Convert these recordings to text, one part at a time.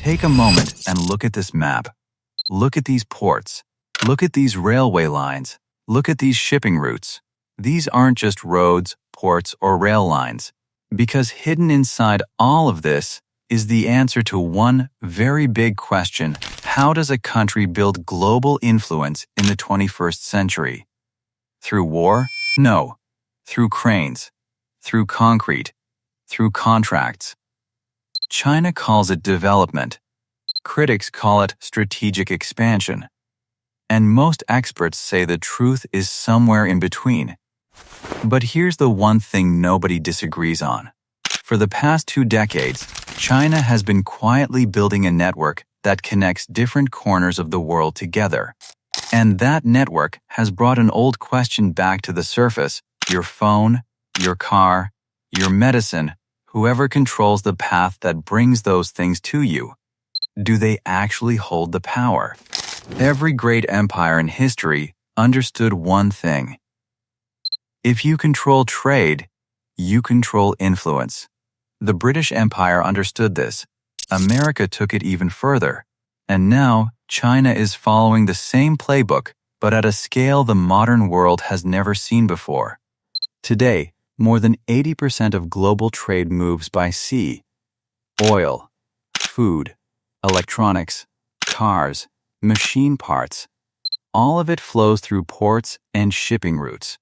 Take a moment and look at this map. Look at these ports. Look at these railway lines. Look at these shipping routes. These aren't just roads, ports, or rail lines, because hidden inside all of this is the answer to one very big question: how does a country build global influence in the 21st century? Through war? No. Through cranes. Through concrete. Through contracts. China calls it development. Critics call it strategic expansion. And most experts say the truth is somewhere in between. But here's the one thing nobody disagrees on. For the past 2 decades, China has been quietly building a network that connects different corners of the world together. And that network has brought an old question back to the surface: your phone, your car, your medicine, whoever controls the path that brings those things to you. Do they actually hold the power? Every great empire in history understood one thing. If you control trade, you control influence. The British Empire understood this. America took it even further. And now, China is following the same playbook, but at a scale the modern world has never seen before. Today, more than 80% of global trade moves by sea. Oil, food, electronics, cars, machine parts. All of it flows through ports and shipping routes.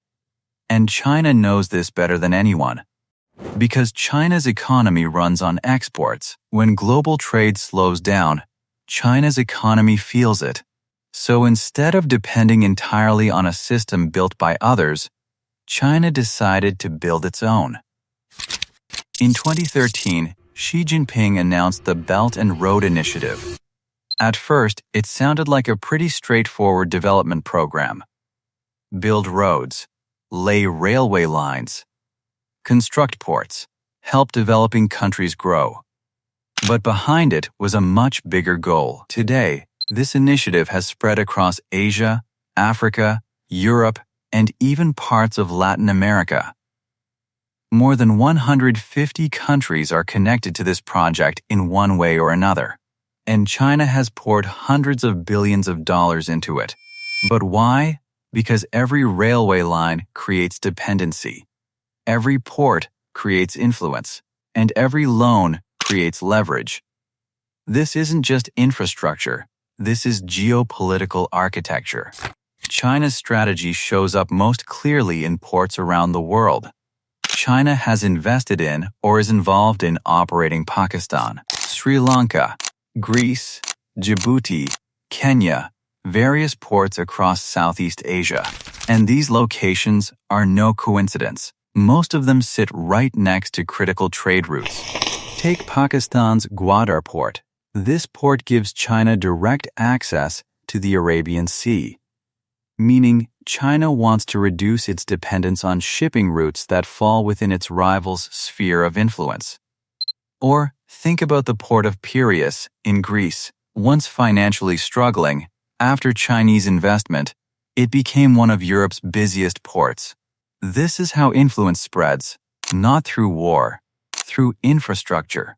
And China knows this better than anyone. Because China's economy runs on exports, when global trade slows down, China's economy feels it. So instead of depending entirely on a system built by others, China decided to build its own. In 2013, Xi Jinping announced the Belt and Road Initiative. At first, it sounded like a pretty straightforward development program. Build roads, lay railway lines, construct ports, help developing countries grow. But behind it was a much bigger goal. Today, this initiative has spread across Asia, Africa, Europe, and even parts of Latin America. More than 150 countries are connected to this project in one way or another. And China has poured hundreds of billions of dollars into it. But why? Because every railway line creates dependency. Every port creates influence. And every loan creates leverage. This isn't just infrastructure. This is geopolitical architecture. China's strategy shows up most clearly in ports around the world. China has invested in or is involved in operating Pakistan, Sri Lanka, Greece, Djibouti, Kenya, various ports across Southeast Asia. And these locations are no coincidence. Most of them sit right next to critical trade routes. Take Pakistan's Gwadar port. This port gives China direct access to the Arabian Sea, meaning China wants to reduce its dependence on shipping routes that fall within its rival's sphere of influence. Or think about the port of Piraeus in Greece. Once financially struggling, after Chinese investment, it became one of Europe's busiest ports. This is how influence spreads, not through war, through infrastructure.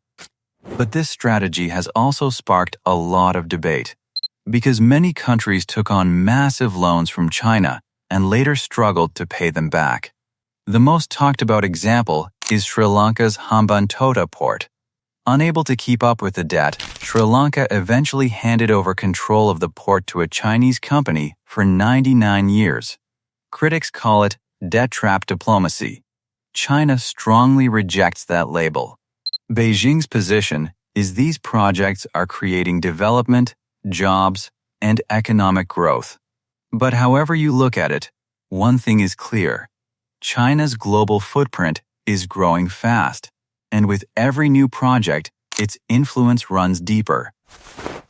But this strategy has also sparked a lot of debate, because many countries took on massive loans from China and later struggled to pay them back. The most talked about example is Sri Lanka's Hambantota port. Unable to keep up with the debt, Sri Lanka eventually handed over control of the port to a Chinese company for 99 years. Critics call it debt trap diplomacy. China strongly rejects that label. Beijing's position is these projects are creating development, jobs, and economic growth. But however you look at it, one thing is clear. China's global footprint is growing fast, and with every new project, its influence runs deeper.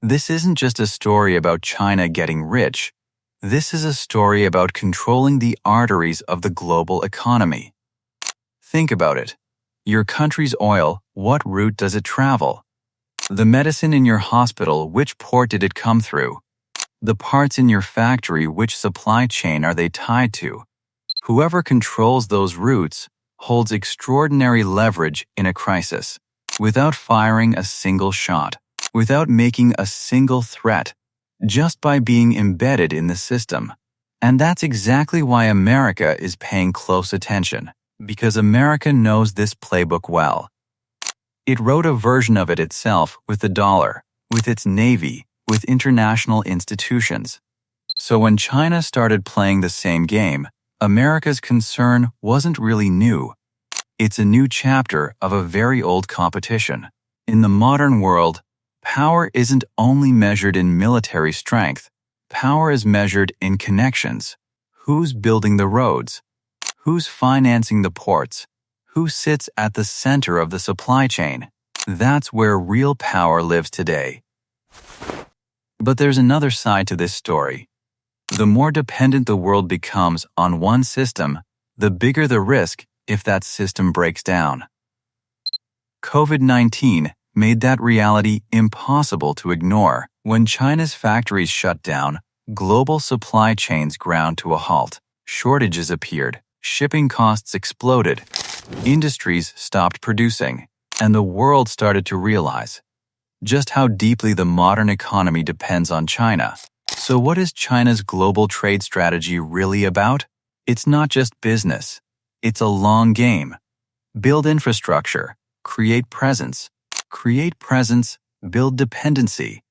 This isn't just a story about China getting rich. This is a story about controlling the arteries of the global economy. Think about it. Your country's oil, what route does it travel? The medicine in your hospital, which port did it come through? The parts in your factory, which supply chain are they tied to? Whoever controls those routes holds extraordinary leverage in a crisis, without firing a single shot. without making a single threat, just by being embedded in the system. And that's exactly why America is paying close attention, because America knows this playbook well. It wrote a version of it itself with the dollar, with its navy, with international institutions. So when China started playing the same game, America's concern wasn't really new. It's a new chapter of a very old competition. In the modern world, power isn't only measured in military strength. Power is measured in connections. Who's building the roads? Who's financing the ports? Who sits at the center of the supply chain? That's where real power lives today. But there's another side to this story. The more dependent the world becomes on one system, the bigger the risk if that system breaks down. COVID-19 made that reality impossible to ignore. When China's factories shut down, global supply chains ground to a halt. Shortages appeared, shipping costs exploded, industries stopped producing, and the world started to realize just how deeply the modern economy depends on China. So what is China's global trade strategy really about? It's not just business. It's a long game. Build infrastructure, create presence, build dependency,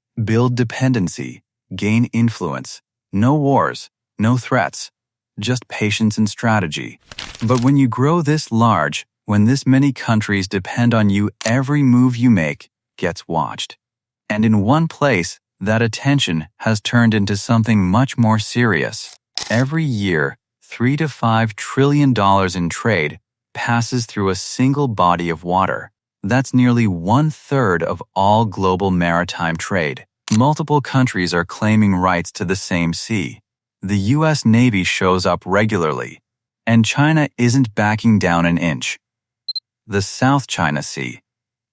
gain influence. No wars, no threats, just patience and strategy. But when you grow this large, when this many countries depend on you, every move you make gets watched. And in one place, that attention has turned into something much more serious. Every year, $3 to $5 trillion in trade passes through a single body of water. That's nearly 1/3 of all global maritime trade. Multiple countries are claiming rights to the same sea. The U.S. Navy shows up regularly, and China isn't backing down an inch. The South China Sea.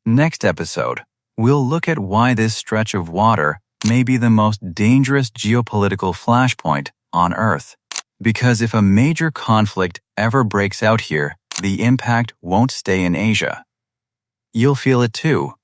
Next episode, we'll look at why this stretch of water may be the most dangerous geopolitical flashpoint on Earth. Because if a major conflict ever breaks out here, the impact won't stay in Asia. You'll feel it too.